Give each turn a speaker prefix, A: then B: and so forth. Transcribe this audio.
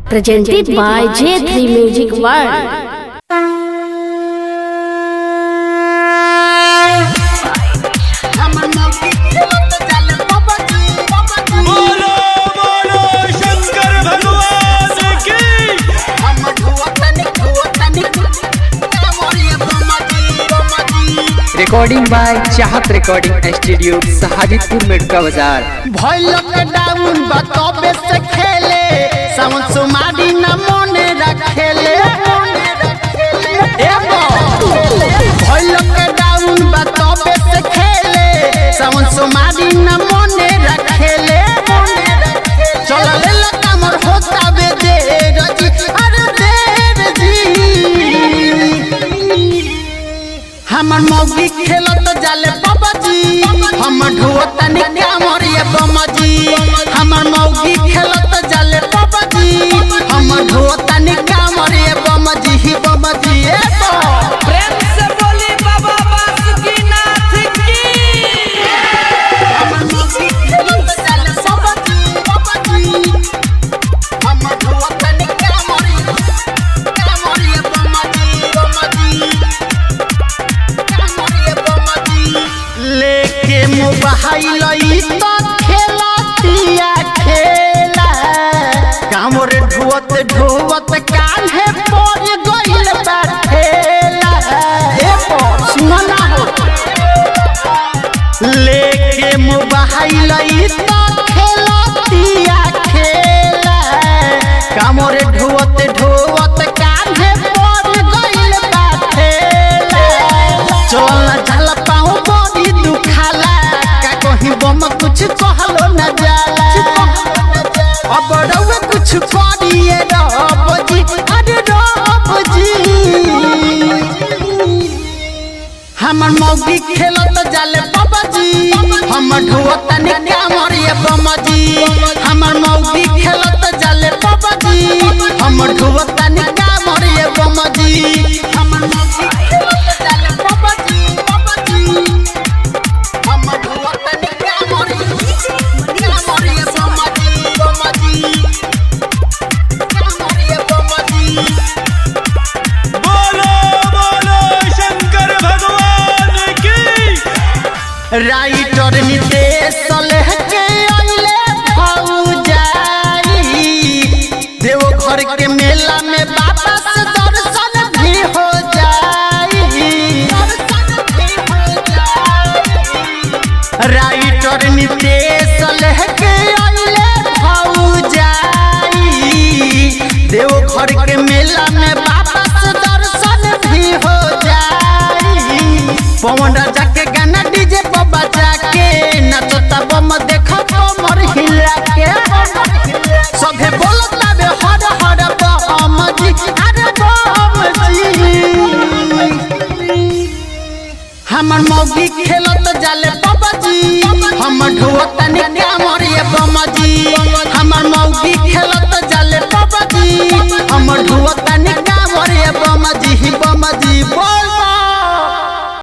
A: Presented by J3 Music World.
B: Recording by Chahat recording studio Sahabipur Medka बाजार।
C: भइल lockdown बतबे से खेले सावन सुमारी न मोने रखेले भइल लॉकडाउन बतबे से खेले सावन सुमारी न मोने रखेले चलले कमर होता बे देर जी अरे देर जी हमर मौगी खेलत जाले बाबा जी हमर ढोता निका मोरिए बम जी हमर मौगी खेलत जाले बाबा जी हमर ढोता निका मोरिए बम जी ए
D: प्रेम से बोली बाबा बासुकीनाथ की।
C: हमर मौगी खेलत जाले बाबा जी हमर ढोता निका मोरिए बम जी लेके मोबाइल तो खेलतिया खेला कामर ढोवत ढोवत कान्हे पड़ गइल बा ठेला सुनो ना हो लेके मोबाइल तो खेलतिया खेला कामर ढोवत ढोवत कान्हे पड़ गइल बा ठेला चल चल पाऊ बड़ी दुखाला का कहीं बम कुछ कहलो न जाला अब रउए कुछ करिए रब जी अरे रब जी हमर मौगी खेलत जाले बाबा जी हमर ढोता निका मोरिए बम जी हमर मौगी खेलत जाले बाबा जी हमर ढोता निका मोरिए बम जी हमर मौगी खेलत जाले बाबा जी हमर ढोता निका मोरिए बम जी
D: बोलो बोलो शंकर भगवान की।
C: राइटर नितेश लहके आइले भौजाई देवघर के मेला में बाबा से दर्शन भी हो जाई राइटर नितेश लहके आइले भौजाई देवघर के मेला में बाबा से दर्शन भी हो जाई पवन राजा के गाना डीजे पर बजा के नचता बम देखो कमर हिला के सभे बोलता बे हर हर बम जी अरे बम जी हमर मौगी खेलत जाले बाबा जी हमर ढोता निका मोरिए बम जी हमर मौगी खेलत जाले बाबा जी हमर ढोता निका मोरिए बम जी